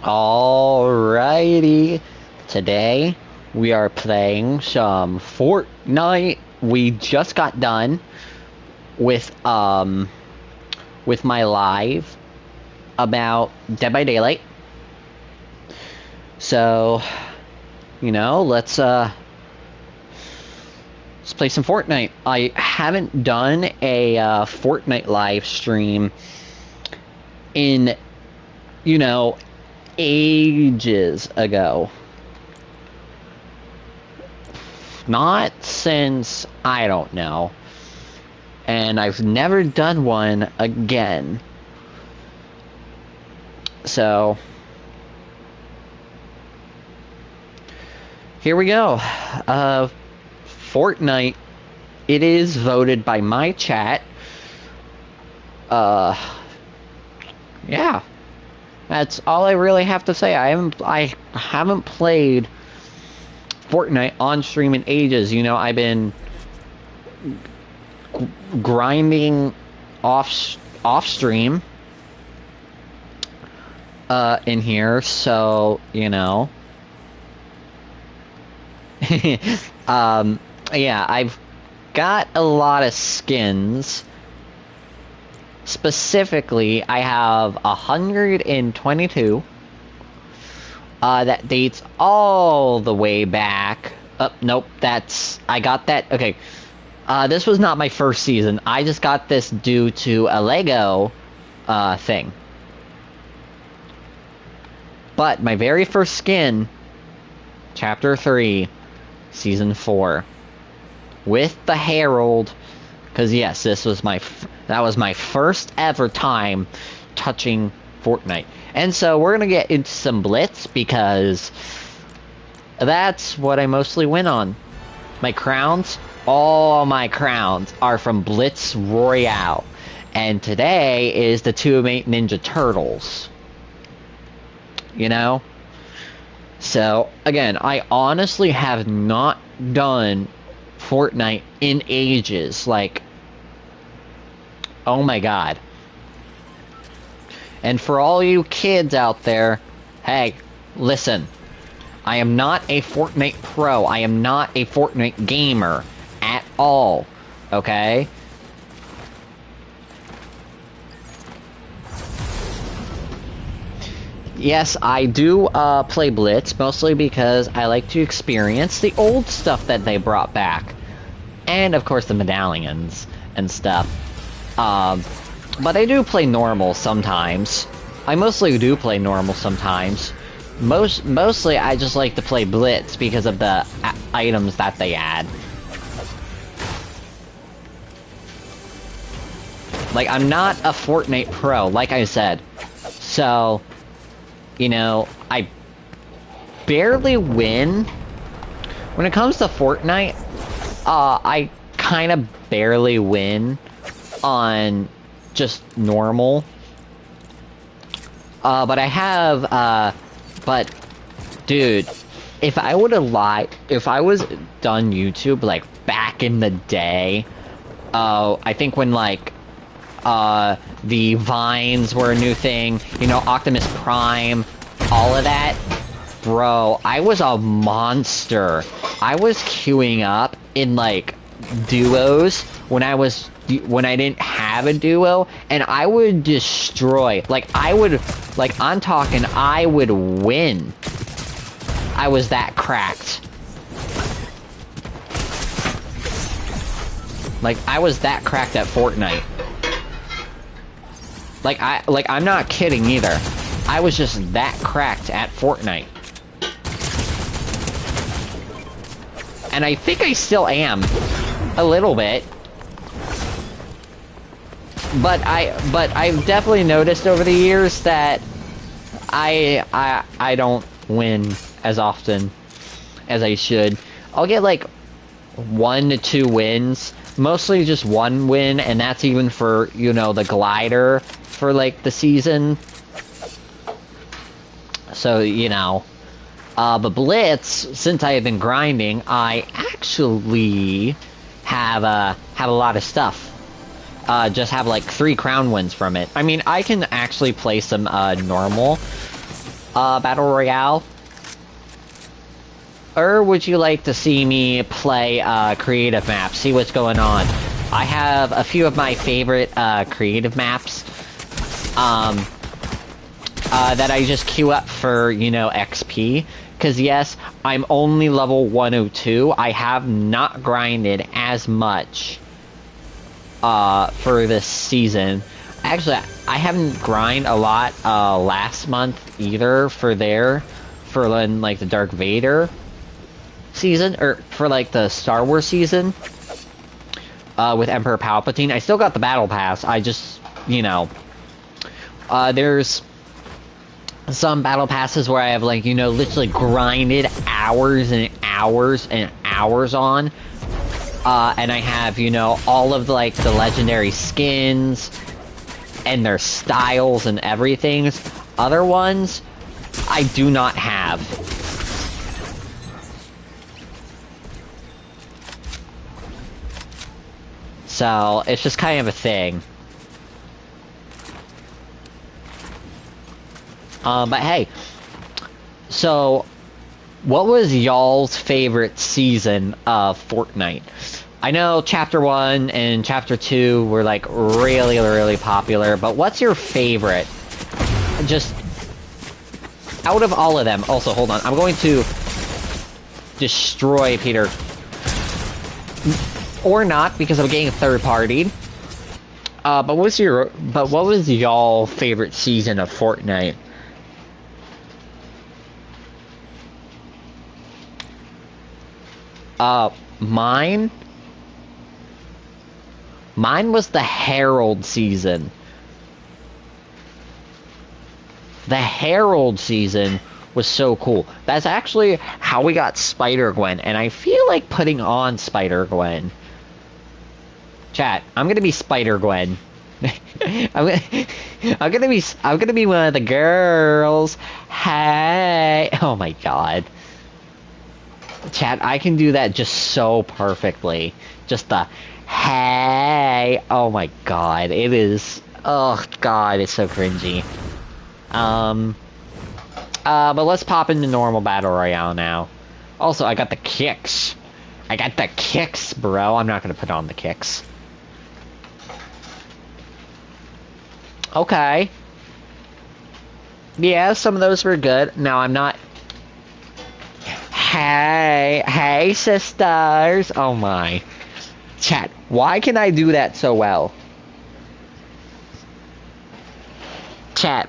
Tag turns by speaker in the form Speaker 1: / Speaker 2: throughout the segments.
Speaker 1: Alrighty, today we are playing some Fortnite. We just got done with my live about Dead by Daylight. So, let's play some Fortnite. I haven't done a Fortnite live stream in, ages ago. Not since, I don't know. And I've never done one again. So, here we go. Fortnite. It is voted by my chat. Yeah. That's all I really have to say. I haven't played Fortnite on stream in ages. I've been grinding off stream in here, so yeah, I've got a lot of skins. Specifically, I have 122. That dates all the way back. Nope, I got that. Okay. This was not my first season. I just got this due to a Lego, thing. But my very first skin, Chapter 3, Season 4. With the Herald. Because yes, that was my first ever time touching Fortnite. And so we're going to get into some Blitz because that's what I mostly win on. My crowns, all my crowns are from Blitz Royale. And today is the 2-8 Ninja Turtles. So, again, I honestly have not done Fortnite in ages. Like, oh my god. And for all you kids out there, hey, listen. I am not a Fortnite pro. I am not a Fortnite gamer at all. Okay? Yes, I do play Blitz, mostly because I like to experience the old stuff that they brought back. And, of course, the medallions and stuff. But I do play normal sometimes. I mostly do play normal sometimes. Mostly, I just like to play Blitz because of the items that they add. Like, I'm not a Fortnite pro, like I said. So, I barely win. When it comes to Fortnite, I kind of barely win on just normal. But I have, but, dude, if I would have if I was done YouTube, like, back in the day, I think when, like, the Vines were a new thing, Optimus Prime, all of that, bro, I was a monster. I was queuing up in, like, duos when I didn't have a duo, and I would destroy, I'm talking, I would win. I was that cracked. Like, I was that cracked at Fortnite. I'm not kidding either. I was just that cracked at Fortnite. And I think I still am. A little bit. But I've definitely noticed over the years that I don't win as often as I should. I'll get like 1 to 2 wins. Mostly just 1 win, and that's even for, the glider for, like, the season. So, but Blitz, since I have been grinding, I actually have a lot of stuff. Just have, like, 3 crown wins from it. I mean, I can actually play some, normal. Battle Royale? Or would you like to see me play, creative maps? See what's going on. I have a few of my favorite, creative maps, that I just queue up for, you know, XP. Because yes, I'm only level 102. I have not grinded as much, for this season. Actually, I haven't grinded a lot, last month either for like, the Darth Vader season, or for like the Star Wars season, with Emperor Palpatine. I still got the battle pass. I just, you know, there's some battle passes where I have, like, you know, literally grinded hours and hours and hours on, and I have, you know, all of like the legendary skins and their styles and everything. Other ones I do not have. So, it's just kind of a thing. But hey, so, what was y'all's favorite season of Fortnite? I know Chapter 1 and Chapter 2 were, like, really, really popular, but what's your favorite? Just, out of all of them. Also, hold on, I'm going to destroy Peter. Or not, because I'm getting third-partied. But what was y'all favorite season of Fortnite? Mine was the Herald season. The Herald season was so cool. That's actually how we got Spider-Gwen, and I feel like putting on Spider-Gwen. Chat, I'm gonna be Spider-Gwen. I'm gonna be one of the girls. Hey, oh my god. Chat, I can do that just so perfectly. Just the hey. Oh my god, it is. Oh god, it's so cringy. But let's pop into normal battle royale now. Also, I got the kicks. I got the kicks, bro. I'm not gonna put on the kicks. Okay. Yeah, some of those were good. No, I'm not. Hey, sisters. Oh my. Chat, why can I do that so well? Chat,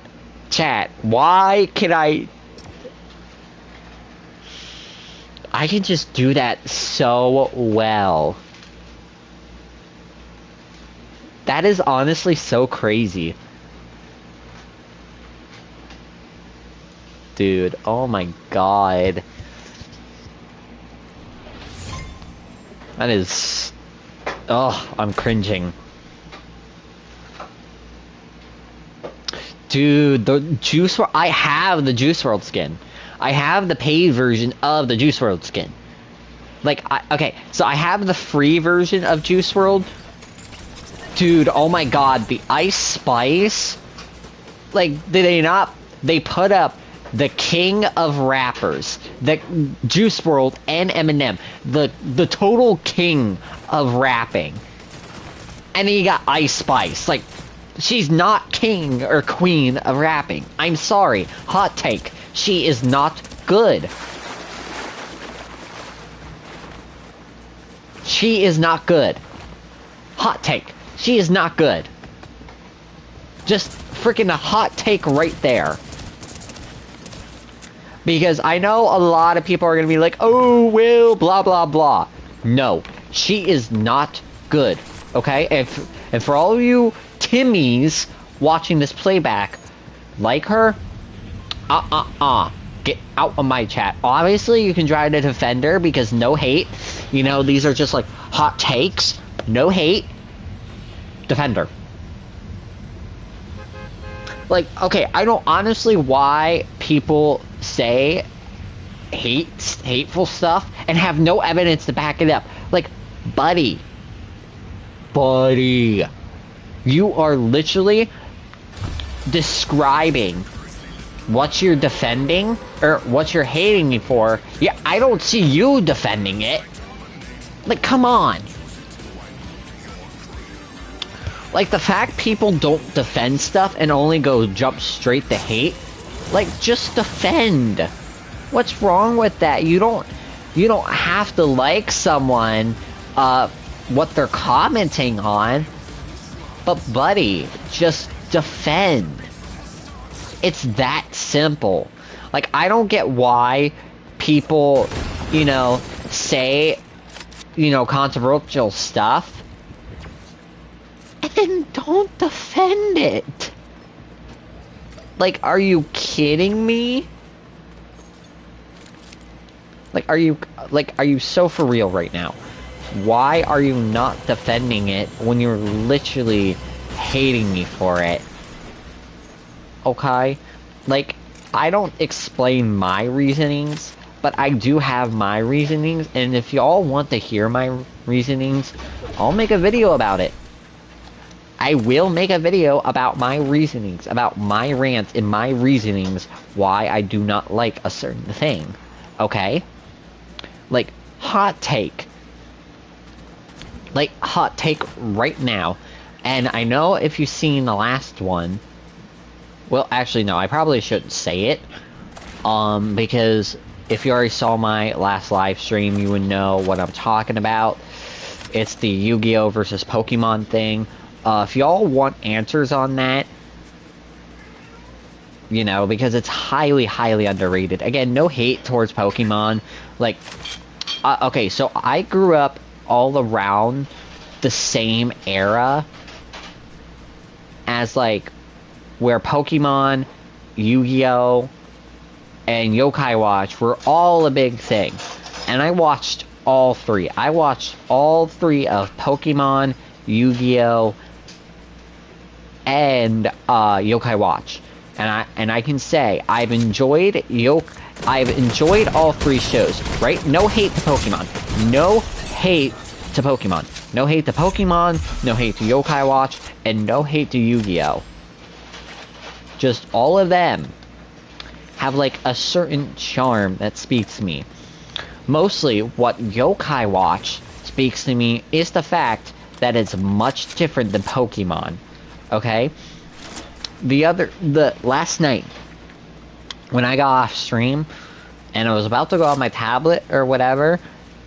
Speaker 1: why can I can just do that so well. That is honestly so crazy. Dude, oh my god. That is... Oh, I'm cringing. Dude, the Juice WRLD... I have the Juice WRLD skin. I have the paid version of the Juice WRLD skin. Like, okay, so I have the free version of Juice WRLD. Dude, oh my god, the Ice Spice... Like, did they not... They put up the king of rappers, the Juice WRLD and Eminem, the total king of rapping, and then you got Ice Spice. Like, she's not king or queen of rapping. I'm sorry, hot take. She is not good. She is not good. Hot take. She is not good. Just freaking a hot take right there. Because I know a lot of people are going to be like, oh, well, blah, blah, blah. No, she is not good, okay? And for all of you Timmies watching this playback, like her, get out of my chat. Obviously, you can try to defend her because no hate. You know, these are just like hot takes. No hate. Defend her. Like, okay, I don't honestly why people say hateful stuff and have no evidence to back it up. Like, buddy, you are literally describing what you're defending, or what you're hating me for, yeah, I don't see you defending it. Like, come on. Like, the fact people don't defend stuff and only go jump straight to hate, like, just defend. What's wrong with that? You don't have to like someone, what they're commenting on, but buddy, just defend. It's that simple. Like, I don't get why people, you know, say, you know, controversial stuff, and then don't defend it. Like, are you kidding me? Like, are you so for real right now? Why are you not defending it when you're literally hating me for it? Okay? Like, I don't explain my reasonings, but I do have my reasonings, and if y'all want to hear my reasonings, I'll make a video about it. I will make a video about my reasonings, about my rants and my reasonings why I do not like a certain thing. Okay? Like, hot take. Like, hot take right now. And I know if you've seen the last one, well, actually, no, I probably shouldn't say it. Because if you already saw my last live stream, you would know what I'm talking about. It's the Yu-Gi-Oh! Versus Pokemon thing. If y'all want answers on that, you know, because it's highly, highly underrated. Again, no hate towards Pokemon. Like, okay, so I grew up all around the same era as, like, where Pokemon, Yu-Gi-Oh!, and Yokai Watch were all a big thing. And I watched all three. I watched all three of Pokemon, Yu-Gi-Oh!, and Yokai Watch. And I can say I've enjoyed all three shows, right? No hate to Pokemon. No hate to Pokemon. No hate to Pokemon, no hate to Yokai Watch, and no hate to Yu-Gi-Oh! Just all of them have, like, a certain charm that speaks to me. Mostly, what Yokai Watch speaks to me is the fact that it's much different than Pokemon. Okay? The last night, when I got off stream, and I was about to go on my tablet or whatever,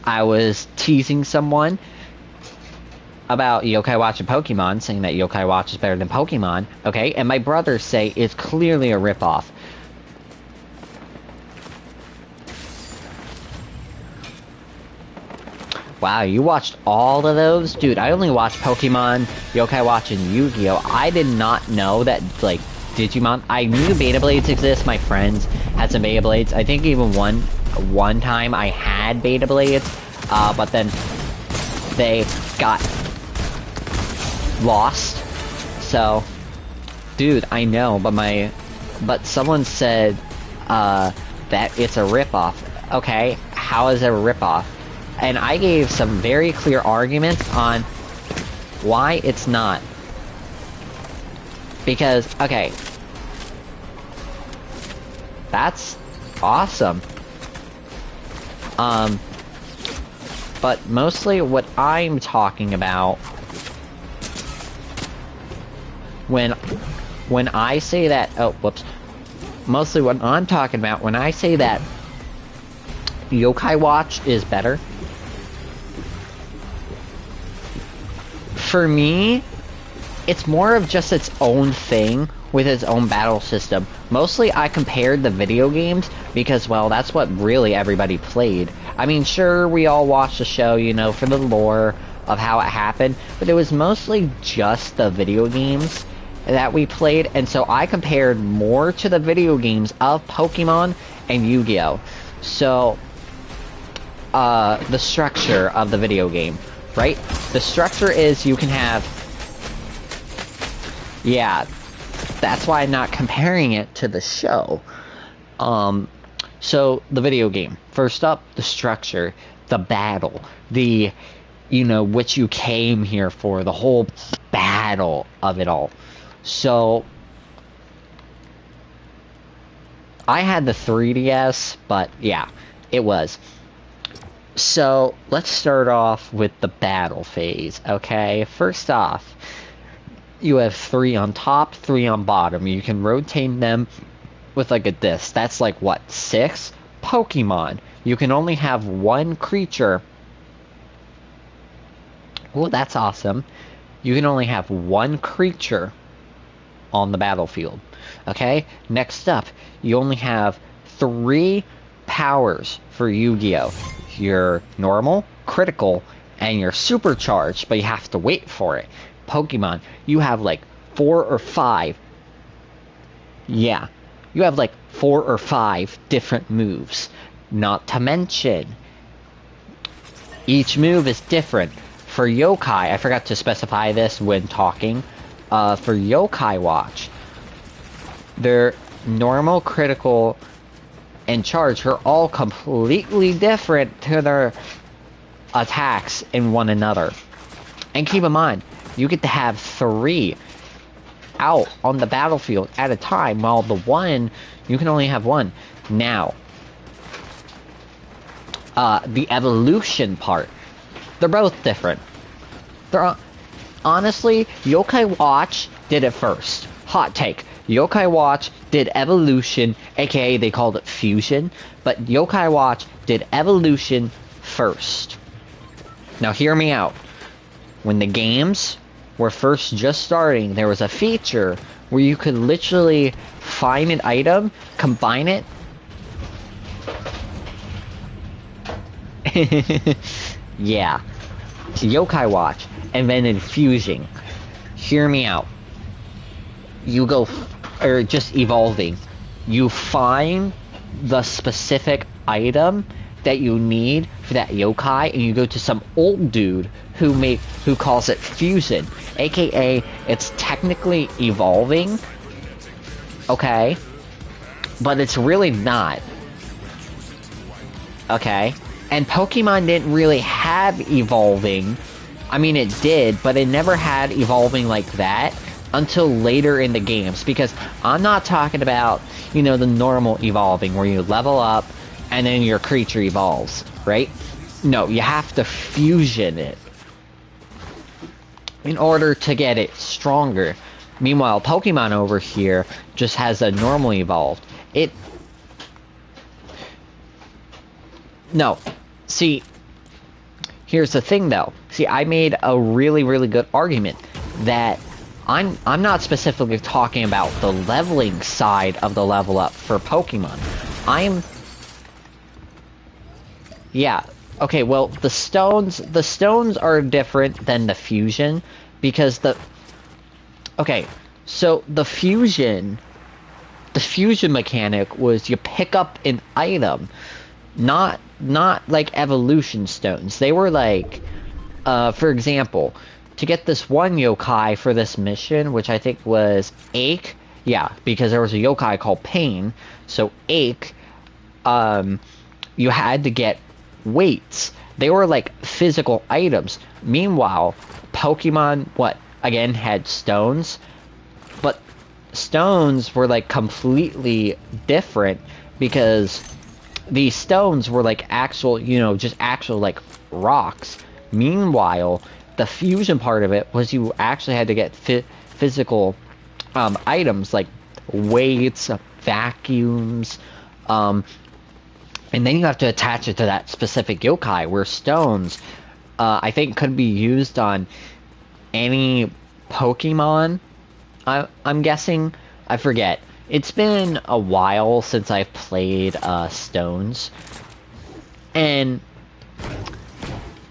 Speaker 1: I was teasing someone about Yokai Watch and Pokemon, saying that Yokai Watch is better than Pokemon, okay? And my brothers say it's clearly a ripoff. Wow, you watched all of those? Dude, I only watched Pokemon, Yokai Watch, and Yu-Gi-Oh! I did not know that, like, Digimon... I knew Beta Blades exist, my friends had some Beta Blades. I think even one time I had Beta Blades, but then they got lost. So, dude, I know, but someone said, that it's a ripoff. Okay, how is it a ripoff? And I gave some very clear arguments on why it's not. Because, okay, that's awesome. But mostly what I'm talking about when I say that, oh, whoops. Mostly what I'm talking about when I say that Yokai Watch is better, for me, it's more of just its own thing with its own battle system. Mostly I compared the video games because, well, that's what really everybody played. I mean, sure, we all watched the show, you know, for the lore of how it happened, but it was mostly just the video games that we played, and so I compared more to the video games of Pokemon and Yu-Gi-Oh! So, the structure of the video game. Right? The structure is you can have... Yeah, that's why I'm not comparing it to the show. So, the video game. First up, the structure, the battle, the, you know, what you came here for, the whole battle of it all. So, I had the 3DS, but yeah, it was. So, let's start off with the battle phase, okay? First off, you have 3 on top, 3 on bottom. You can rotate them with like a disc. That's like what, 6? Pokemon. You can only have 1 creature. Oh, that's awesome. You can only have 1 creature on the battlefield. Okay? Next up, you only have 3 powers for Yu-Gi-Oh! Your normal, critical, and your supercharged, but you have to wait for it. Pokemon, you have like 4 or 5. Yeah. You have like 4 or 5 different moves. Not to mention, each move is different. For Yokai, I forgot to specify this when talking. For Yokai Watch, their normal, critical, and charge are all completely different to their attacks in one another. And keep in mind, you get to have 3 out on the battlefield at a time, while the 1, you can only have 1. Now, the evolution part, they're both different. They're honestly, Yokai Watch did it first. Hot take. Yokai Watch did evolution, aka they called it fusion, but Yokai Watch did evolution first. Now hear me out. When the games were first just starting, there was a feature where you could literally find an item, combine it, yeah, to Yokai Watch, and then infusing. Hear me out. You go, or just evolving. You find the specific item that you need for that yokai, and you go to some old dude who calls it fusion, aka it's technically evolving, okay, but it's really not, okay. And Pokemon didn't really have evolving. I mean, it did, but it never had evolving like that until later in the games, because I'm not talking about, you know, the normal evolving where you level up and then your creature evolves, right? No, you have to fusion it in order to get it stronger. Meanwhile, Pokemon over here just has a normal evolved. No. See, here's the thing though. See, I made a really, really good argument that I'm not specifically talking about the leveling side of the level up for Pokemon. Yeah, okay, well, the stones are different than the fusion, because okay, so the fusion mechanic was you pick up an item, not like evolution stones. They were like, for example, to get this one yokai for this mission, which I think was Ache, yeah, because there was a yokai called Pain, so Ache, you had to get weights. They were like physical items. Meanwhile, Pokemon, again, had stones, but stones were like completely different, because these stones were like actual, just actual like rocks. Meanwhile, the fusion part of it was you actually had to get physical items like weights, vacuums, and then you have to attach it to that specific yokai, where stones, I think, could be used on any Pokemon, I'm guessing. I forget. It's been a while since I've played stones. And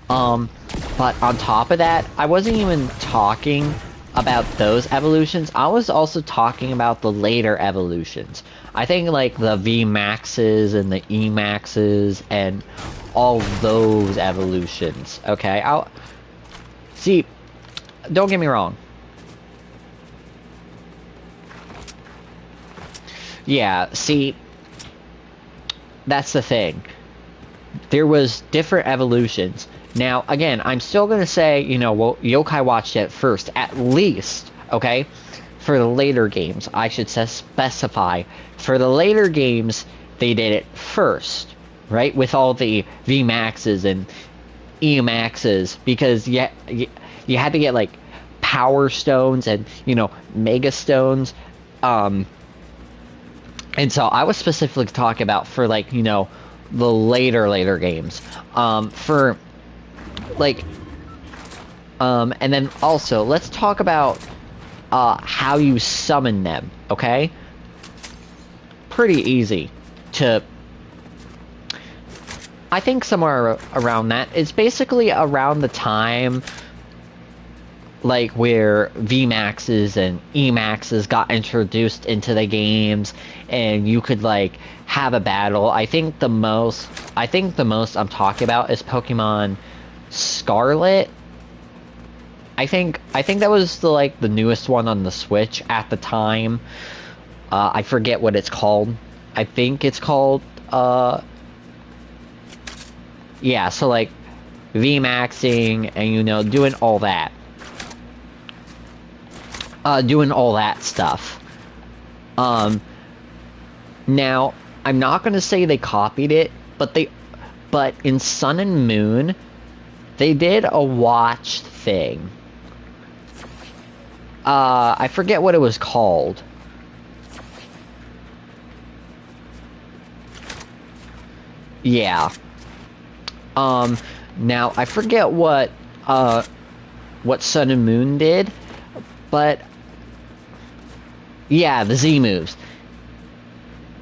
Speaker 1: but on top of that, I wasn't even talking about those evolutions. I was also talking about the later evolutions. I think like the V Maxes and the E Maxes and all those evolutions. Okay, see. Don't get me wrong. Yeah, see, that's the thing. There was different evolutions. Now, again, I'm still gonna say, well, Yokai watched it first, at least, okay? for the later games, I should specify, for the later games, they did it first, right? With all the VMAXs and EMAXs, because you had to get, like, Power Stones and, you know, Mega Stones, and so I was specifically talking about for, like, you know, the later games, for, like, and then also, let's talk about, how you summon them, okay? Pretty easy to, I think somewhere around that. It's basically around the time, like, where VMAXs and EMAXs got introduced into the games, and you could, like, have a battle. I think the most I'm talking about is Pokemon Scarlet. I think that was the newest one on the Switch at the time. I forget what it's called. I think it's called, yeah, so, like, VMAXing and, you know, doing all that. Doing all that stuff. Now, I'm not gonna say they copied it, but in Sun and Moon, they did a watch thing. I forget what it was called. Yeah. Now, I forget what Sun and Moon did, but yeah, the Z moves.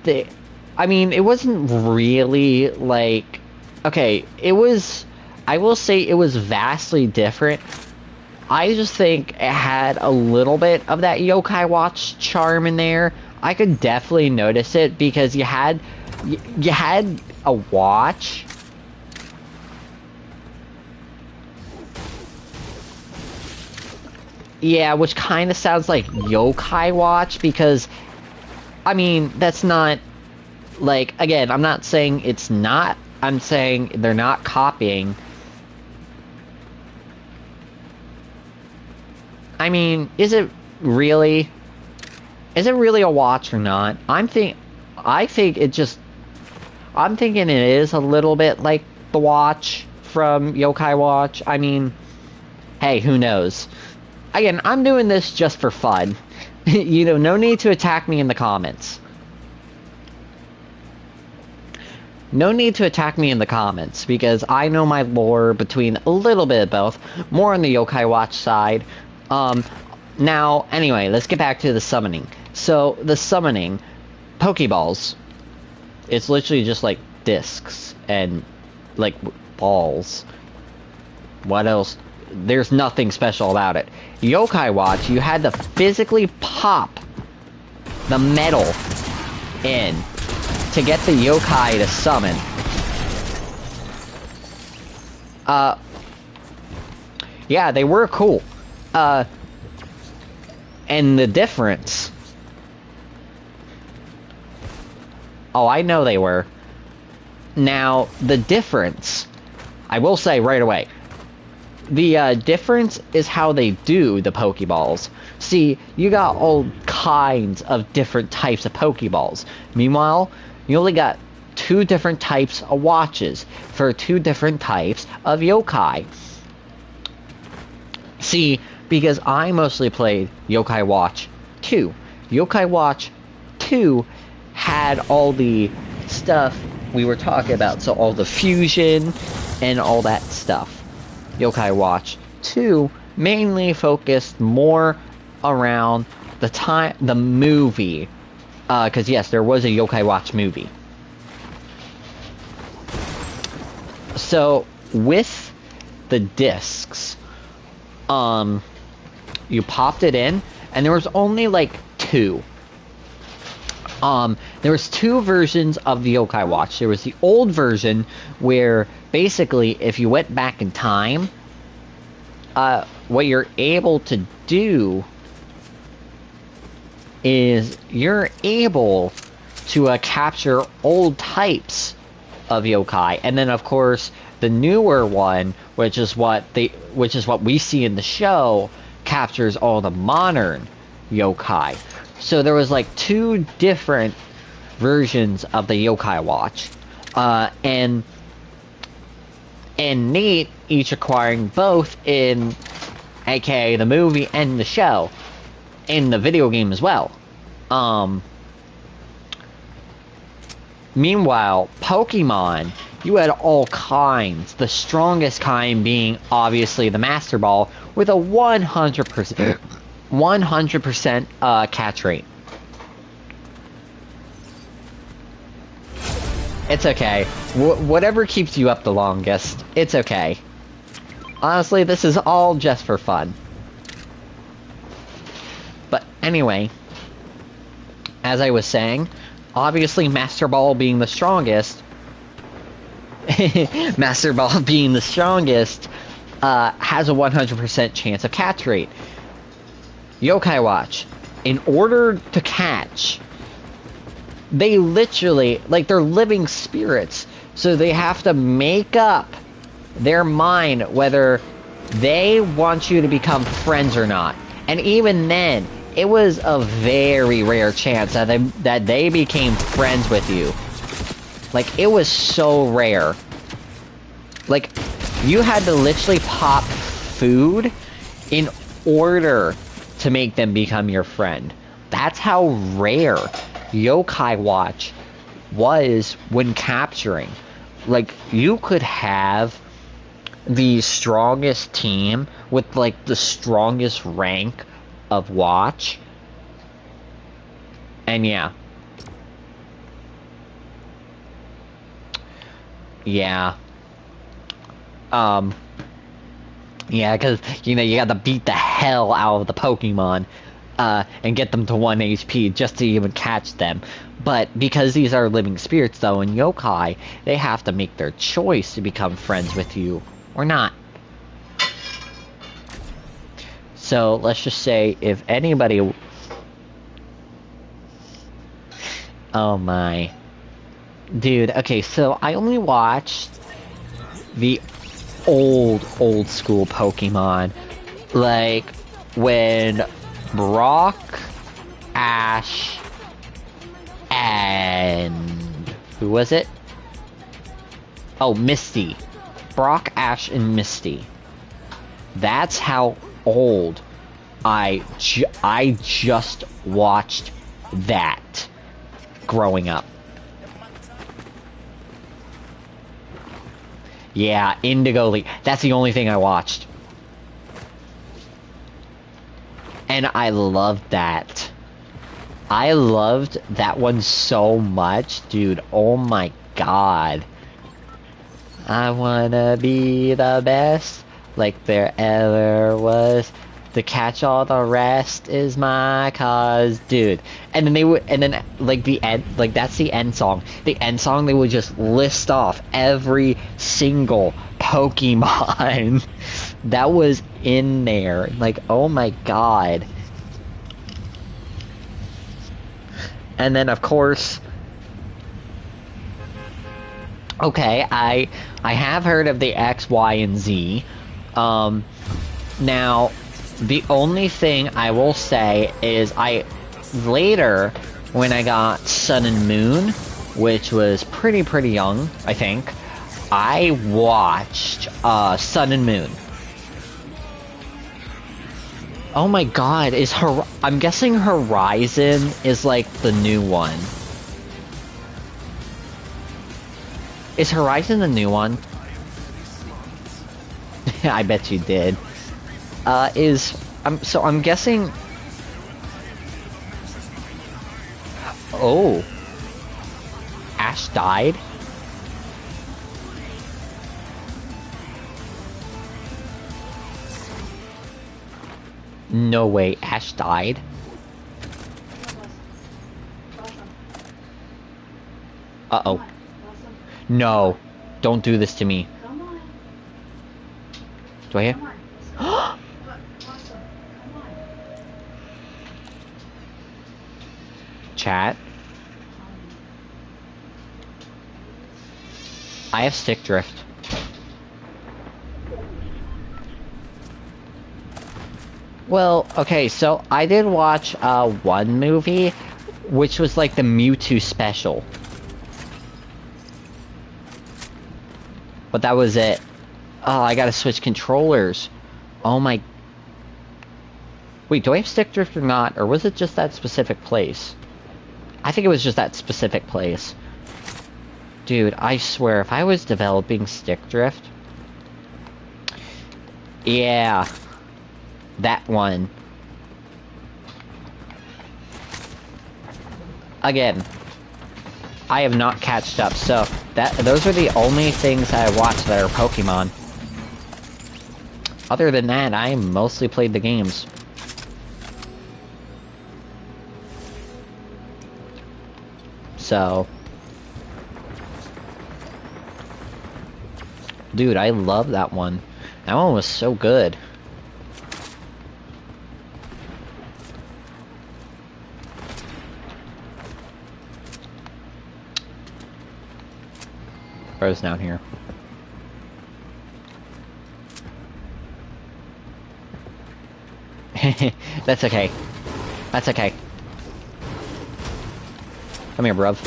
Speaker 1: I mean, it wasn't really, like, okay, I will say it was vastly different. I just think it had a little bit of that Yokai Watch charm in there. I could definitely notice it because you had a watch. Yeah, which kind of sounds like Yokai Watch because, I mean, that's not, like, again, I'm not saying it's not, I'm saying they're not copying. I mean, is it really a watch or not? I'm thinking it is a little bit like the watch from Yokai Watch. I mean, hey, who knows? Again, I'm doing this just for fun. You know, no need to attack me in the comments. No need to attack me in the comments, because I know my lore between a little bit of both, more on the Yokai Watch side. Now, anyway, let's get back to the summoning. So, the summoning, Pokeballs, it's literally just like discs and, like, balls. What else? There's nothing special about it. Yokai Watch, you had to physically pop the metal in to get the yokai to summon. Yeah, they were cool. And the difference... Oh, I know they were. Now, the difference, I will say right away, the difference is how they do the Pokeballs. See, you got all kinds of different types of Pokeballs. Meanwhile, you only got 2 different types of watches for 2 different types of yokai. See, because I mostly played Yokai Watch 2. Yokai Watch 2 had all the stuff we were talking about, so all the fusion and all that stuff. Yokai Watch 2 mainly focused more around the movie, because yes, there was a Yokai Watch movie. So with the discs, you popped it in, and there was only like 2. There was 2 versions of the Yokai Watch. There was the old version where basically if you went back in time, what you're able to do is you're able to capture old types of yokai, and then of course the newer one, which is what we see in the show, captures all the modern yokai. So there was like two different versions of the yokai watch. And Nate each acquiring both in aka the movie and the show. In the video game as well. Meanwhile, Pokemon, you had all kinds. The strongest kind being obviously the Master Ball with a 100% catch rate. It's okay. Whatever keeps you up the longest, it's okay. Honestly, this is all just for fun. But anyway, as I was saying, obviously Master Ball being the strongest, Master Ball being the strongest, has a 100% chance of catch rate. Yokai Watch, in order to catch, they literally, like, they're living spirits, so they have to make up their mind whether they want you to become friends or not. And even then, it was a very rare chance that they became friends with you. Like, it was so rare. Like, you had to literally pop food in order to make them become your friend. That's how rare Yokai Watch was when capturing. Like, you could have the strongest team with, like, the strongest rank of watch. And yeah. Yeah. Yeah, because, you know, you gotta beat the hell out of the Pokemon, and get them to 1 HP just to even catch them. But because these are living spirits, though, in yokai, they have to make their choice to become friends with you, or not. So, let's just say, if anybody... Oh my. Dude, okay, so I only watched the old school Pokemon. Like, when Brock, Ash, and... who was it? Oh, Misty. Brock, Ash, and Misty. That's how old I just watched that growing up. Yeah, Indigo League. That's the only thing I watched. And I loved that. I loved that one so much, dude. Oh my god. I wanna be the best like there ever was. To catch all the rest is my cause, dude. And then they would, and then like the end, like that's the end song. The end song, they would just list off every single Pokemon that was in there. Like, oh my god. And then of course, okay, I have heard of the X, Y, and Z. Now, the only thing I will say is later, when I got Sun and Moon, which was pretty young, I think, I watched, Sun and Moon. Oh my god, I'm guessing Horizon is like the new one. Is Horizon the new one? I bet you did. So I'm guessing... Oh. Ash died? No way, Ash died? Uh-oh. No. Don't do this to me. Do I hear? Chat. I have stick drift. Well, okay, so I did watch one movie, which was like the Mewtwo special. But that was it. Oh, I gotta switch controllers. Oh my... Wait, do I have stick drift or not? Or was it just that specific place? I think it was just that specific place. Dude, I swear, if I was developing stick drift... Yeah. That one. Again, I have not catched up, so those are the only things I watched that are Pokemon. Other than that, I mostly played the games. So... Dude, I love that one. That one was so good. Bro's down here. That's okay. That's okay. Come here, bruv.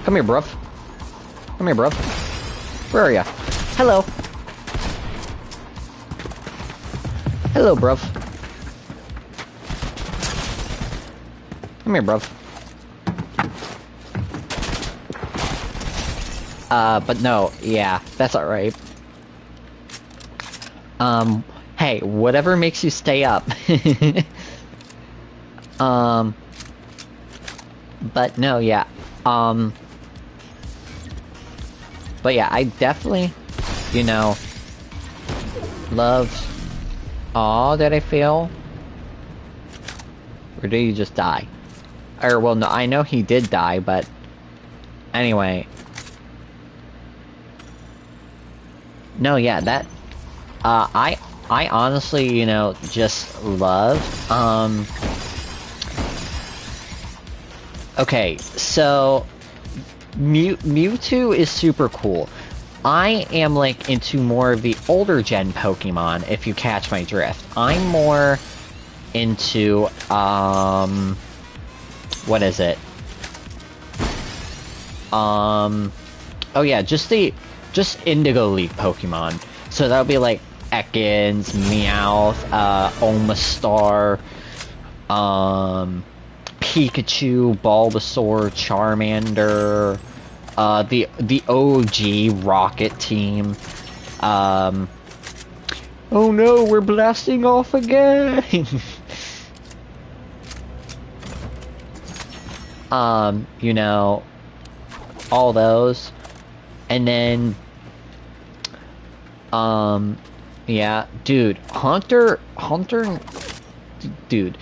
Speaker 1: Come here, bruv. Come here, bruv. Where are ya? Hello. Hello, bruv. Come here, bruv. But no, yeah, that's alright. Hey, whatever makes you stay up. But no, yeah, but yeah, I definitely, you know, loved... Aw, did I fail? Or did he just die? Or, well, no, I know he did die, but... Anyway. No, yeah, that... I honestly, you know, just love, Okay, so... Mewtwo is super cool. I am, like, into more of the older gen Pokemon, if you catch my drift. I'm more into, what is it? Oh yeah, just Indigo Leaf Pokemon. So that'll be, like, Ekans, Meowth, Omastar, Pikachu, Bulbasaur, Charmander, the OG Rocket Team. Oh no, we're blasting off again! You know, all those. And then, yeah, dude, dude,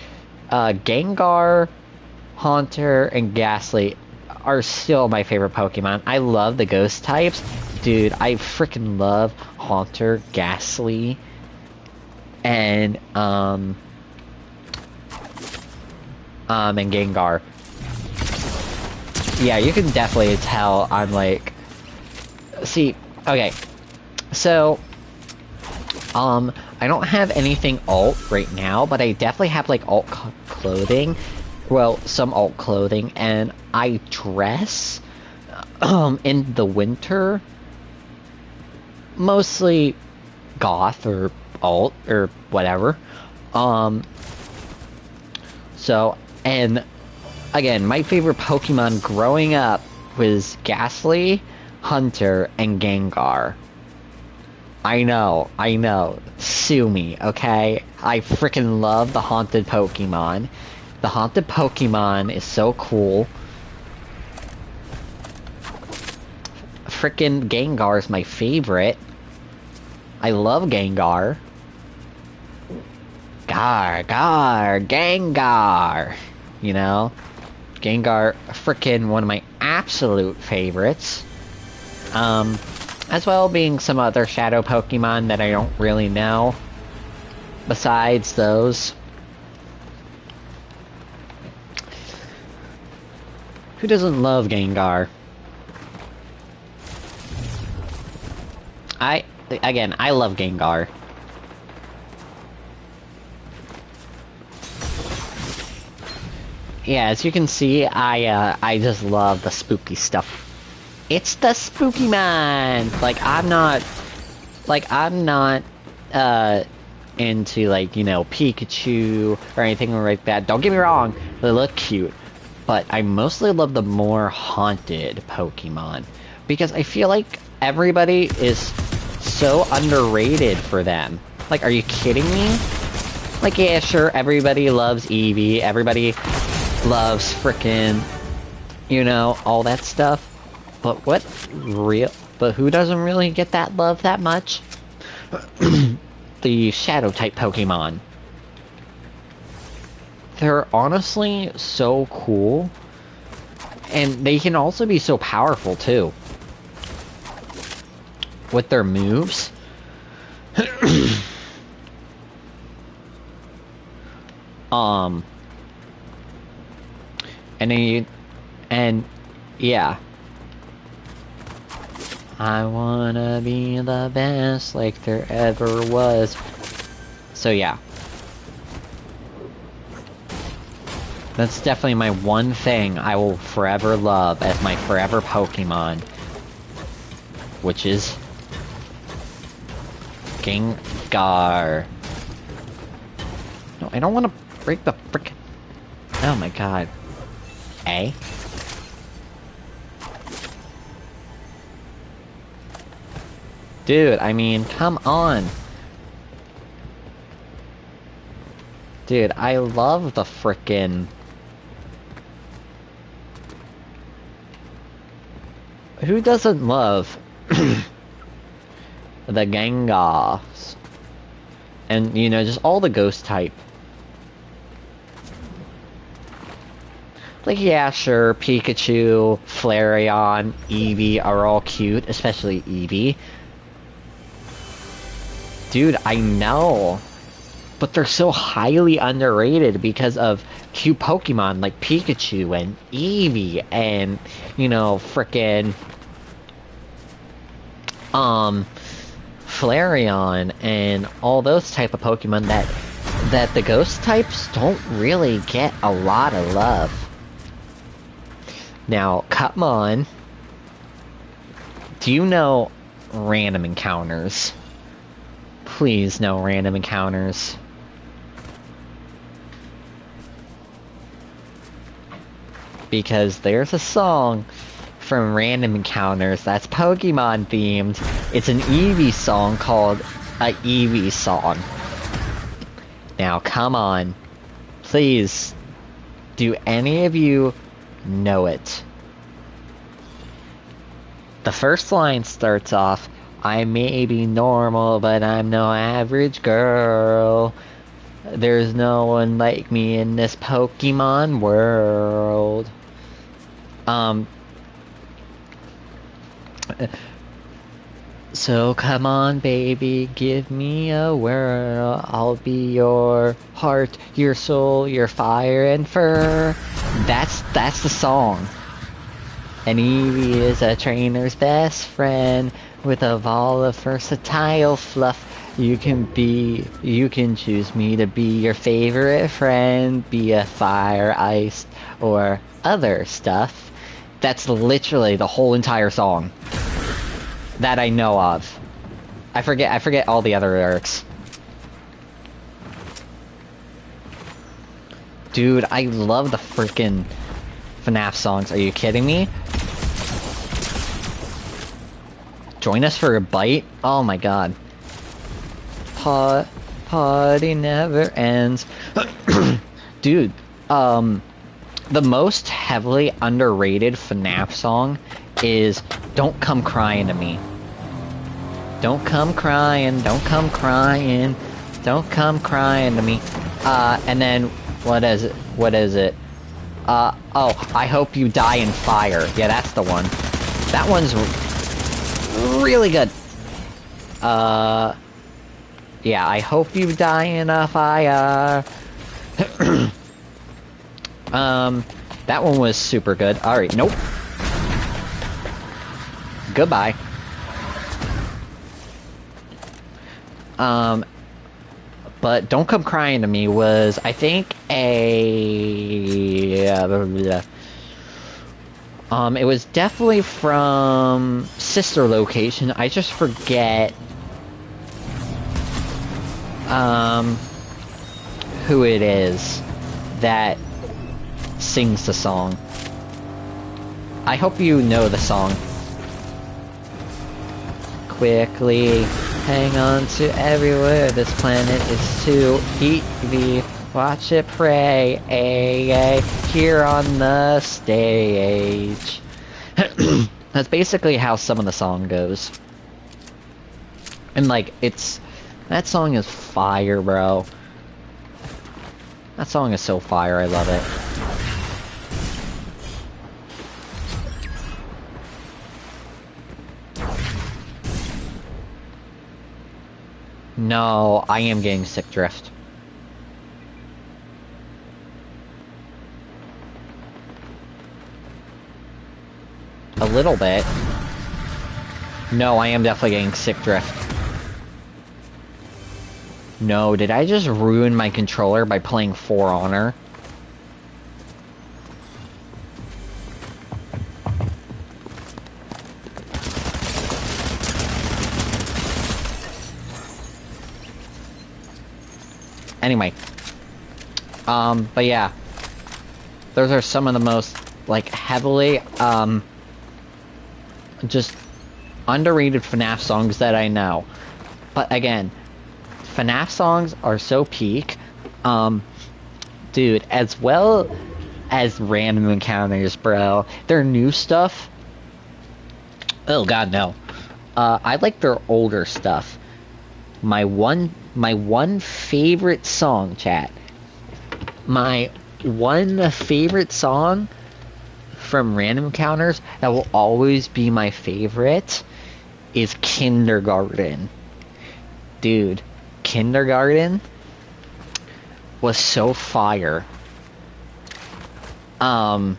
Speaker 1: Gengar, Haunter, and Ghastly are still my favorite Pokemon. I love the ghost types. Dude, I freaking love Haunter, Ghastly, and Gengar. Yeah, you can definitely tell I'm like... See, okay, so, I don't have anything alt right now, but I definitely have, like, alt clothing. Well, some alt clothing, and I dress, in the winter, mostly goth, or alt, or whatever. So, and, again, my favorite Pokemon growing up was Ghastly, Hunter, and Gengar. I know. Sue me, okay? I freaking love the haunted Pokemon. The haunted Pokemon is so cool. Frickin' Gengar is my favorite. I love Gengar. Gengar! You know? Gengar, frickin' one of my absolute favorites. As well being some other shadow Pokemon that I don't really know. Besides those. Who doesn't love Gengar? Again, I love Gengar. yeah, as you can see, I just love the spooky stuff. It's the spooky man! I'm not, uh, into, like, you know, Pikachu or anything like that. Don't get me wrong, they look cute. But I mostly love the more haunted Pokemon. Because I feel like everybody is so underrated for them. Like, are you kidding me? Like, yeah, sure, everybody loves Eevee, everybody loves frickin', you know, all that stuff. But but who doesn't really get that love that much? The Shadow-type Pokemon. They're honestly so cool. And they can also be so powerful, too. With their moves. And yeah. I wanna be the best like there ever was. So yeah. That's definitely my one thing I will forever love as my forever Pokemon. Which is... Gengar. No, I don't want to break the frick... Oh my god. A? Dude, I mean, come on. Dude, I love the frickin'... Who doesn't love the Gengars? And, you know, just all the ghost type. Like, yeah, sure, Pikachu, Flareon, Eevee are all cute, especially Eevee. Dude, I know. But they're so highly underrated because of cute Pokemon like Pikachu and Eevee and, you know, frickin' Flareon and all those type of Pokemon that the ghost types don't really get a lot of love. Now, come on. Do you know random encounters? Please no random encounters. Because there's a song from Random Encounters that's Pokemon themed. It's an Eevee song called a Eevee song. Now, come on. Please, do any of you know it? The first line starts off, I may be normal, but I'm no average girl. There's no one like me in this Pokemon world. So come on, baby, give me a whirl. I'll be your heart, your soul, your fire and fur. That's the song. And Eevee is a trainer's best friend with a ball of versatile fluff. You can choose me to be your favorite friend, be a fire, ice, or other stuff. That's literally the whole entire song. That I know of. I forget all the other lyrics. Dude, I love the freaking FNAF songs. Are you kidding me? Join us for a bite? Oh my god. Party never ends. Dude, the most heavily underrated FNAF song is Don't Come Crying to Me. Don't come crying, don't come crying, don't come crying to me. And then, what is it? Oh, I hope you die in fire. Yeah, that's the one. That one's really good. Yeah, I hope you die in a fire. That one was super good. Alright, nope. Goodbye. But Don't Come Crying to Me was, I think, it was definitely from Sister Location. I just forget, who it is that sings the song. I hope you know the song. Quickly, hang on to everywhere. This planet is too heavy. Watch it pray, here on the stage. That's basically how some of the song goes. And like, that song is fire, bro. That song is so fire, I love it. No, I am getting sick drift. A little bit. No, I am definitely getting sick drift. No, did I just ruin my controller by playing For Honor? Anyway. But yeah. Those are some of the most, like, heavily, just underrated FNAF songs that I know. But again, FNAF songs are so peak. Dude, as well as Random Encounters, bro. Their new stuff. Oh god, no. I like their older stuff. My one favorite song, chat. My one favorite song from Random Encounters that will always be my favorite is Kindergarten. Dude, Kindergarten was so fire. So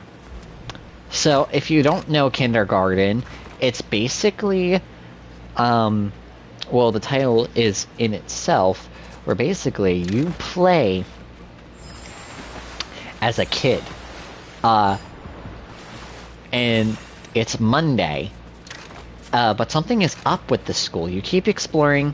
Speaker 1: if you don't know Kindergarten, it's basically, well, the title is in itself, where basically you play as a kid. And it's Monday. But something is up with the school. You keep exploring.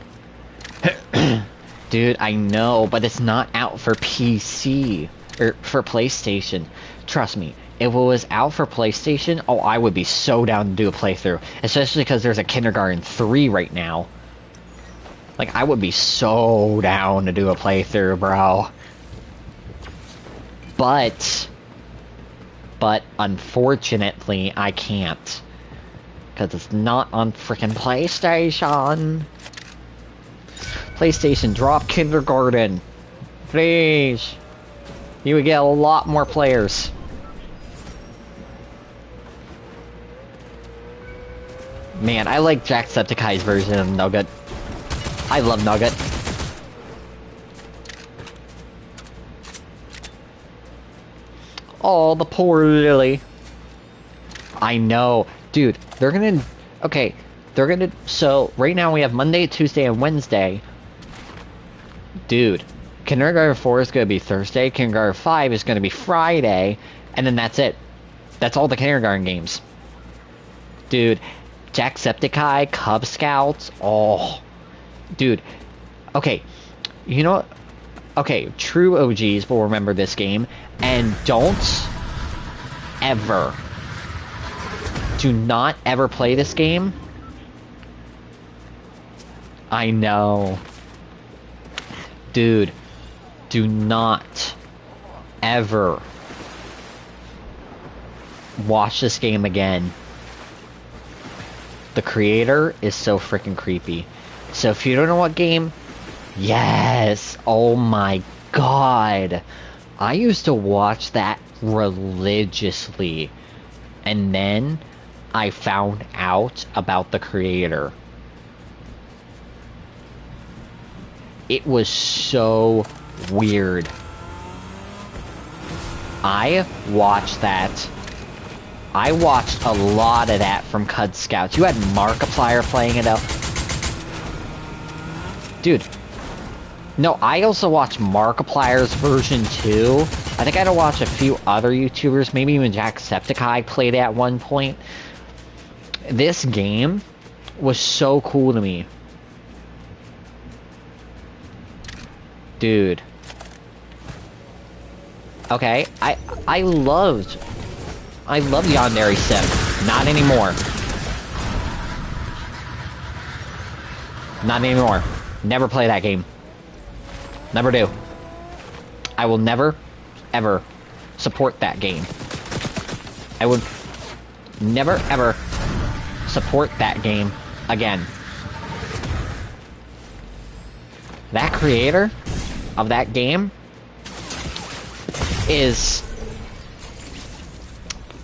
Speaker 1: Dude, I know, but it's not out for PC. Or for PlayStation. Trust me, if it was out for PlayStation, oh, I would be so down to do a playthrough. Especially because there's a Kindergarten 3 right now. Like, I would be so down to do a playthrough, bro. But unfortunately, I can't. Because it's not on frickin' PlayStation. PlayStation, drop Kindergarten. Please. You would get a lot more players. Man, I like Jacksepticeye's version of Nugget. I love Nugget. Oh, the poor Lily. I know. Dude, they're gonna... Okay, they're gonna... So, right now we have Monday, Tuesday, and Wednesday. Dude, Kindergarten 4 is gonna be Thursday, Kindergarten 5 is gonna be Friday, and then that's it. That's all the Kindergarten games. Dude, Jacksepticeye, Cub Scouts, oh... Dude, okay, you know what? Okay, true OGs will remember this game, and do not ever play this game. I know. Dude, do not ever watch this game again. The creator is so freaking creepy. So if you don't know what game, yes, oh my god, I used to watch that religiously, and then I found out about the creator. It was so weird. I watched that. I watched a lot of that from Cub Scouts. You had Markiplier playing it out. Dude, No, I also watch Markiplier's version 2. I think I had to watch a few other YouTubers, maybe even Jacksepticeye played it at one point. This game was so cool to me. Dude. Okay, I loved Yandere Sim. Not anymore. Not anymore. Never play that game. Never do. I will never, ever support that game. I would never, ever support that game again. That creator of that game is...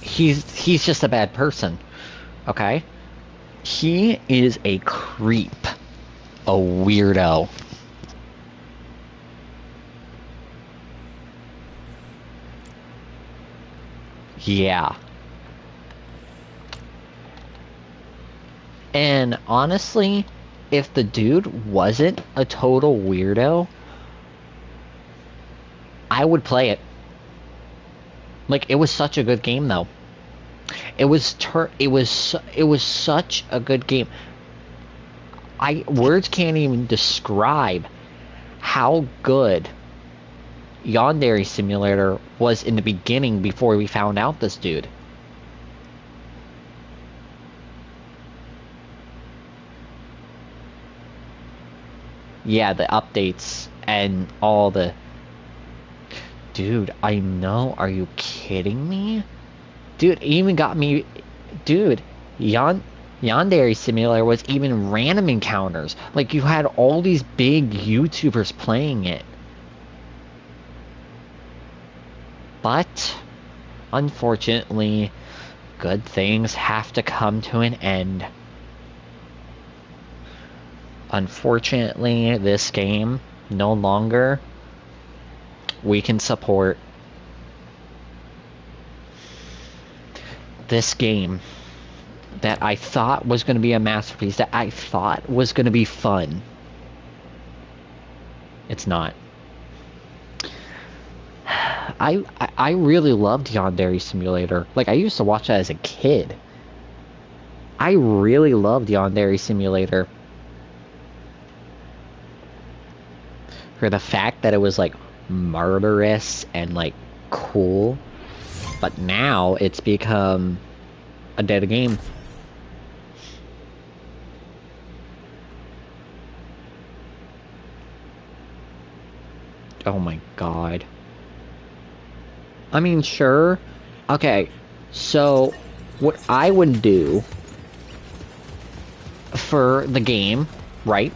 Speaker 1: He's just a bad person. Okay? He is a creep. A weirdo. Yeah. And honestly, if the dude wasn't a total weirdo, I would play it. Like, it was such a good game though. It was such a good game. Words can't even describe how good Yandere Simulator was in the beginning before we found out this dude. Yeah, the updates and all the... Dude, I know, are you kidding me? Dude, it even got me... Dude, Yandere Simulator was even random encounters. Like, you had all these big YouTubers playing it. But, unfortunately, good things have to come to an end. Unfortunately, this game, no longer, we can support. This game that I thought was going to be a masterpiece, that I thought was going to be fun. It's not. I really loved Yandere Simulator. Like, I used to watch that as a kid. I really loved Yandere Simulator. For the fact that it was, like, murderous and, like, cool. But now, it's become a dead game. Oh my god. I mean, sure. Okay, so what I would do for the game, right?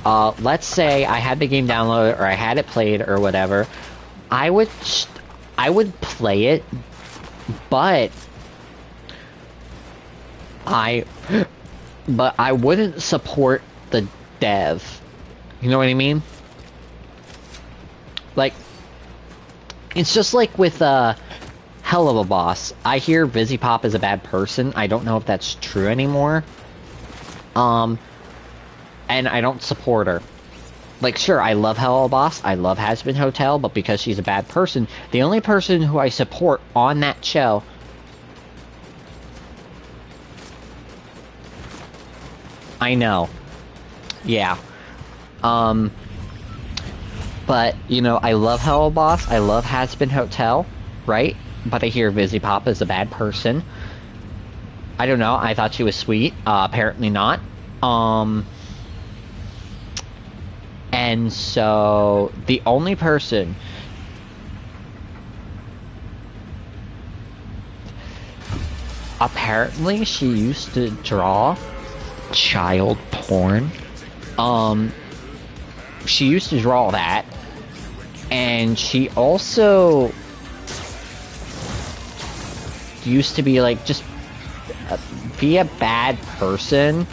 Speaker 1: Let's say I had the game downloaded or I had it played or whatever. I would play it, but I wouldn't support the dev. You know what I mean? Like, it's just like with Hell of a Boss. I hear VizzyPop is a bad person. I don't know if that's true anymore. And I don't support her. Like, sure, I love Hell of a Boss. I love Hazbin Hotel, but because she's a bad person, the only person who I support on that show... I know. Yeah. But, you know, I love Hell of a Boss. I love Hazbin Hotel, right? But I hear VizzyPop is a bad person. I don't know. I thought she was sweet. Apparently not. And so, the only person... Apparently, she used to draw child porn. She used to draw that. And she also... used to be, like, just... be a bad person.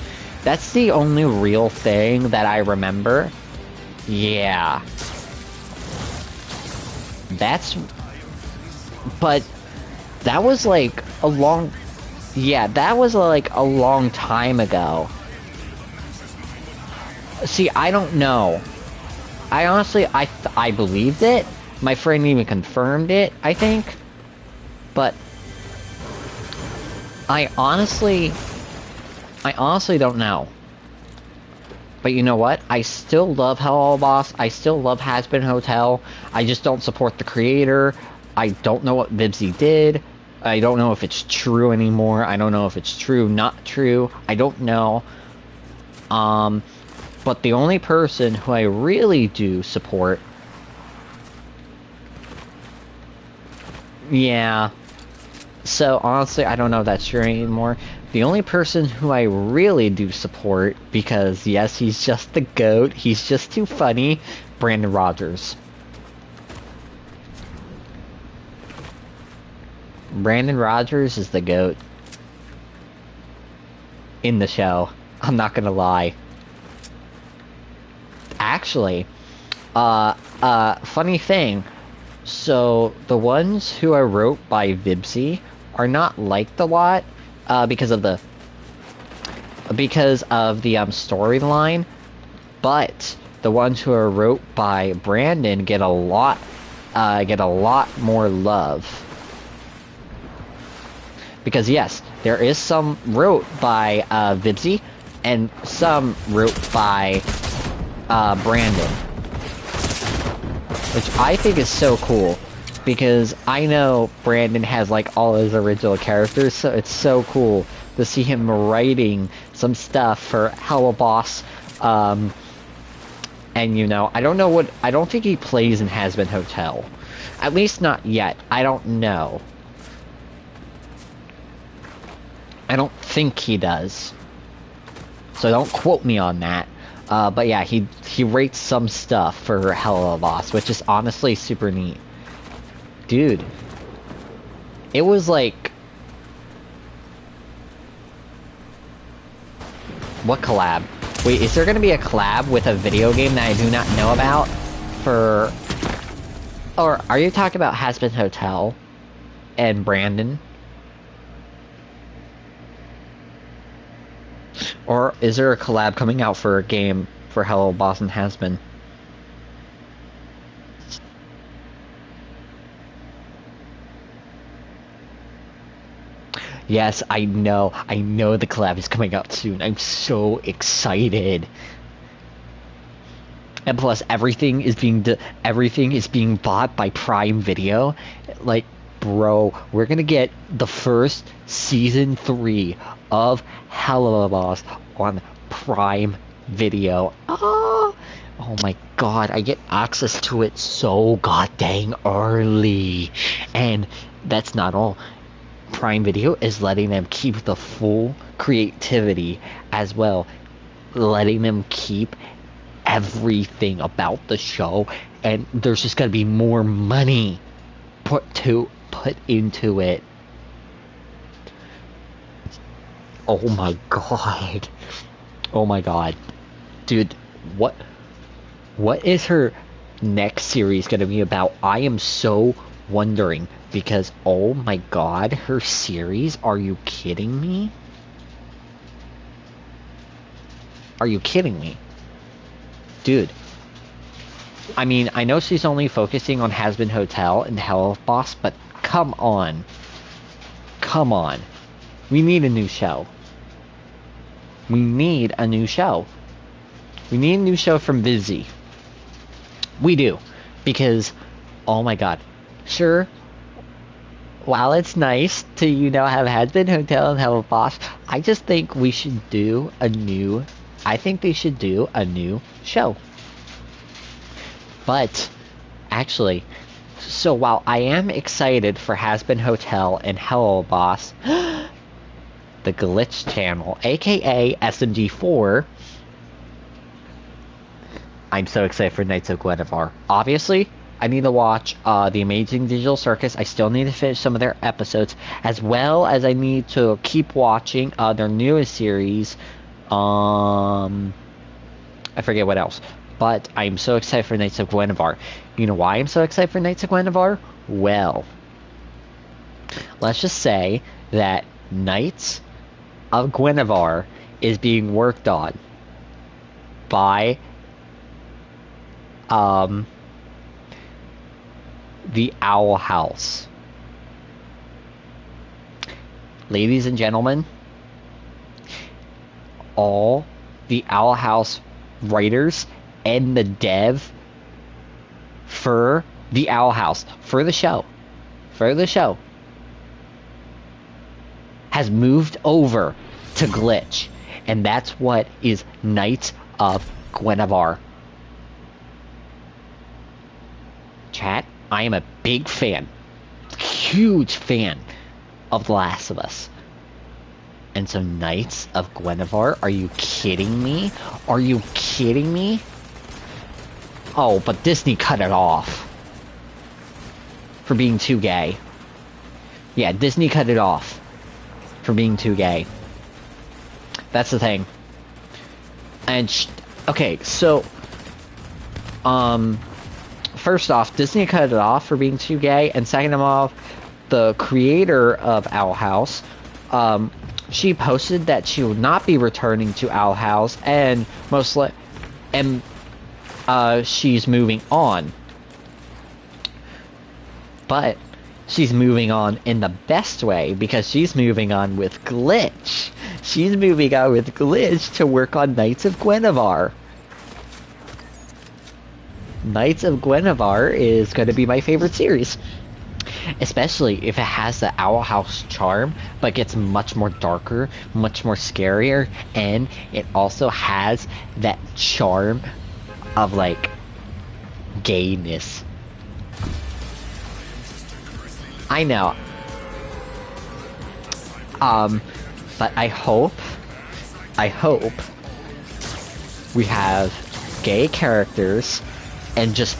Speaker 1: That's the only real thing that I remember. Yeah. That's... But... that was, like, a long... Yeah, that was, like, a long time ago. See, I don't know. I honestly, I believed it. My friend even confirmed it, I think. But I honestly don't know. But you know what? I still love Hello Boss. I still love Has Been Hotel. I just don't support the creator. I don't know what Vibsy did. I don't know if it's true anymore. I don't know if it's true, not true. I don't know. But the only person who I really do support... Yeah. So, honestly, I don't know if that's true anymore. The only person who I really do support, because, yes, he's just the GOAT, he's just too funny, Brandon Rogers. Brandon Rogers is the GOAT. In the show. I'm not gonna lie. Actually, funny thing. So, the ones who I wrote by Vibsy are not liked a lot, because of the storyline, but the ones who are wrote by Brandon get a lot more love. Because yes, there is some wrote by Vibsy, and some wrote by Brandon. Which I think is so cool, because I know Brandon has like all his original characters, so it's so cool to see him writing some stuff for Hello Boss. And you know, I don't think he plays in Has Been Hotel. At least not yet. I don't know. I don't think he does. So don't quote me on that. But yeah, he rates some stuff for Hello Boss, which is honestly super neat. Dude, it was like... What collab? Wait, is there gonna be a collab with a video game that I do not know about? For... Or are you talking about Has Been Hotel and Brandon? Or is there a collab coming out for a game for Hello Boss and Has Been? Yes, I know the collab is coming out soon. I'm so excited. And plus, everything is being bought by Prime Video. Like, bro, we're gonna get the first season 3 of Hello Boss on Prime Video. Oh my god, I get access to it so goddamn early. And that's not all. Prime Video is letting them keep the full creativity as well. Letting them keep everything about the show, and there's just gonna be more money put into it. Oh my god. Oh my god. Dude, what is her next series gonna be about? I am so wondering, because oh my god, her series, are you kidding me? Are you kidding me? Dude, I mean, I know she's only focusing on Has Been Hotel and Hello Boss, but come on. Come on. We need a new show. We need a new show. We need a new show from Vizzy. We do. Because, oh my god. Sure, while it's nice to, you know, have Has Been Hotel and Hello Boss, I just think we should do a new... I think they should do a new show. But, actually, so while I am excited for Has Been Hotel and Hello Boss, the Glitch channel, aka SMG4, I'm so excited for Knights of Guinevere. Obviously, I need to watch The Amazing Digital Circus. I still need to finish some of their episodes, as well as I need to keep watching their newest series. I forget what else. But I'm so excited for Knights of Guinevere. You know why I'm so excited for Knights of Guinevere? Well, let's just say that Knights of Guinevere is being worked on by um, the Owl House. Ladies and gentlemen, all the Owl House writers and the dev for the Owl House, for the show, has moved over to Glitch. And that's what is Knights of Guinevere. Chat, I am a big fan, huge fan of The Last of Us. And so Knights of Guinevere, are you kidding me? Are you kidding me? Oh, but Disney cut it off for being too gay. Yeah, Disney cut it off for being too gay. That's the thing. And okay, so first off, Disney cut it off for being too gay, and second of all, the creator of Owl House, she posted that she would not be returning to Owl House, and she's moving on. But she's moving on in the best way, because she's moving on with Glitch. She's moving on with Glitch to work on Knights of Guinevere. Knights of Guinevere is going to be my favorite series. Especially if it has the Owl House charm, but gets much more darker, much more scarier, and it also has that charm of, like, gayness. I know. But I hope we have gay characters and just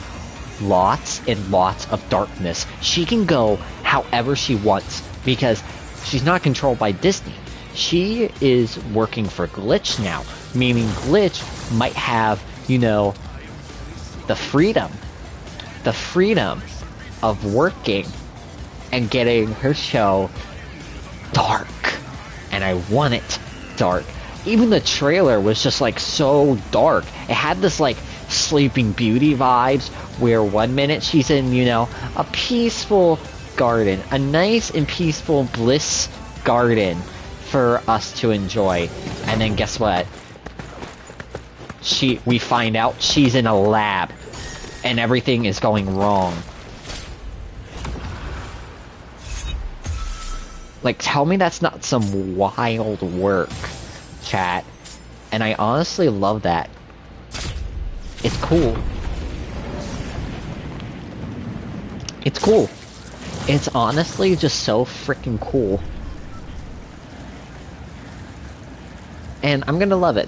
Speaker 1: lots and lots of darkness. She can go however she wants because she's not controlled by Disney. She is working for Glitch now, meaning Glitch might have, you know, the freedom of working and getting her show dark. And I want it dark. Even the trailer was just like so dark. It had this like Sleeping Beauty vibes where 1 minute she's in, you know, a peaceful garden, a nice and peaceful bliss garden for us to enjoy. And then guess what? We find out she's in a lab and everything is going wrong. Like, tell me that's not some wild work, chat. And I honestly love that. It's cool. It's cool. It's honestly just so freaking cool. And I'm gonna love it.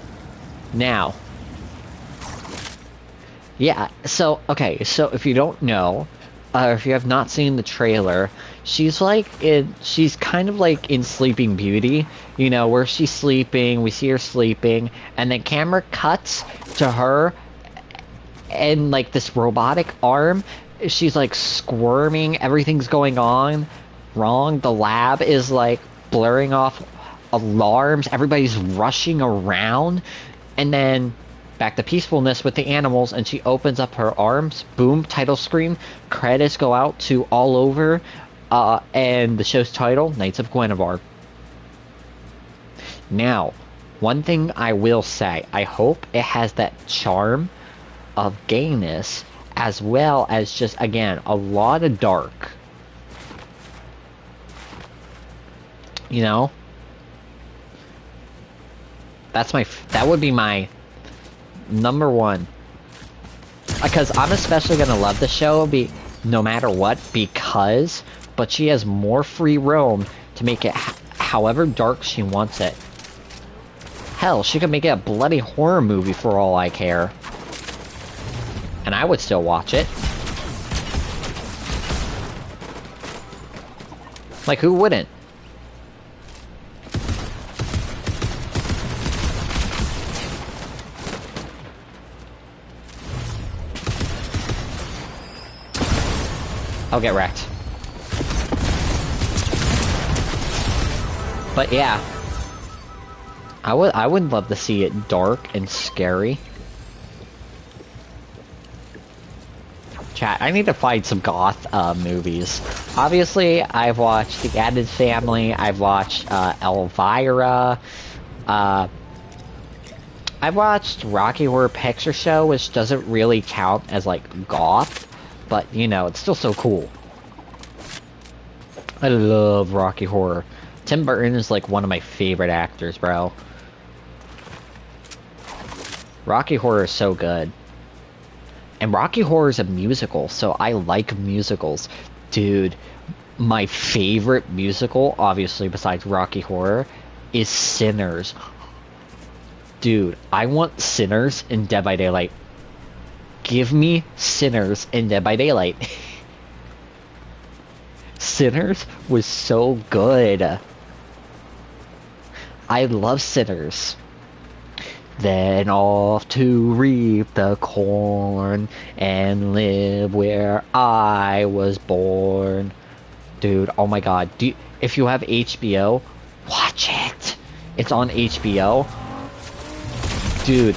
Speaker 1: Now. Yeah, so, okay, so if you don't know, if you have not seen the trailer, she's kind of like in Sleeping Beauty, you know, where she's sleeping, we see her sleeping, and then camera cuts to her, and like this robotic arm, she's like squirming, everything's going on wrong, the lab is like blurring off alarms, everybody's rushing around, and then back to peacefulness with the animals, and she opens up her arms, boom, title screen, credits go out to all over, and the show's title, Knights of Guinevere. Now, one thing I will say, I hope it has that charm of gayness, as well as just, again, a lot of dark. You know? That would be my number one, because I'm especially gonna love the show no matter what, but she has more free roam to make it however dark she wants it. Hell, she could make it a bloody horror movie for all I care, and I would still watch it. Like, who wouldn't? I'll get wrecked. But yeah, I would love to see it dark and scary. Chat, I need to find some goth movies. Obviously, I've watched The Addams Family, I've watched Elvira, uh, I've watched Rocky Horror Picture Show, which doesn't really count as like goth, but you know, it's still so cool. I love Rocky Horror. Tim Burton is like one of my favorite actors, bro. Rocky Horror is so good. And Rocky Horror is a musical, so I like musicals. Dude, my favorite musical, obviously besides Rocky Horror, is Sinners. Dude, I want Sinners in Dead by Daylight. Give me Sinners in Dead by Daylight. Sinners was so good. I love Sinners. Then off to reap the corn and live where I was born. Dude, oh my god. If you have HBO, watch it. It's on HBO. Dude,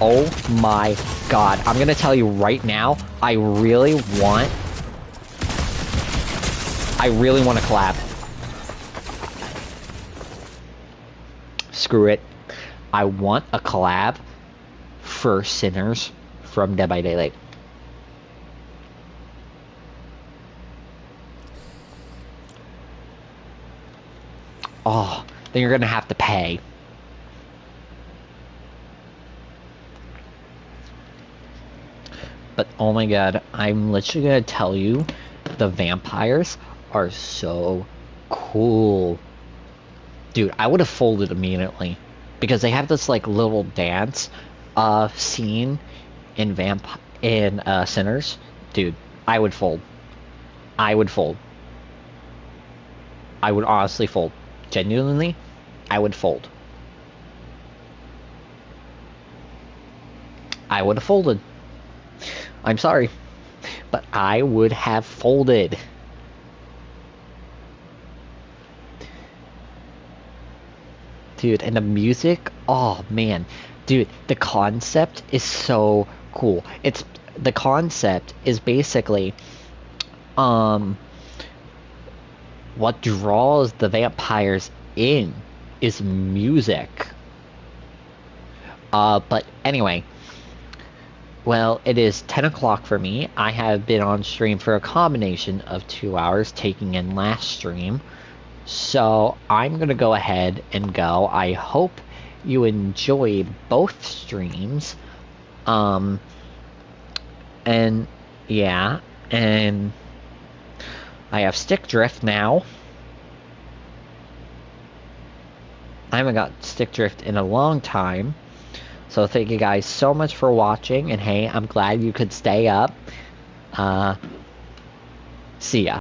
Speaker 1: oh my god. I'm gonna tell you right now, I really want to collab. Screw it. I want a collab for Sinners from Dead by Daylight. Oh, then you're gonna have to pay. But oh my god, I'm literally gonna tell you, the vampires are so cool. Dude, I would have folded immediately. Because they have this like little dance scene in Sinners. Dude, I would fold. I would fold. I would honestly fold. Genuinely, I would fold. I would have folded. I'm sorry. But I would have folded. Dude, and the music, oh man. Dude, the concept is so cool. The concept is basically what draws the vampires in is music. But anyway, well, it is 10 o'clock for me. I have been on stream for a combination of 2 hours, taking in last stream. So I'm gonna go ahead and go. I hope you enjoyed both streams. And yeah, and I have stick drift now. I haven't got stick drift in a long time. So thank you guys so much for watching, and hey, I'm glad you could stay up. See ya.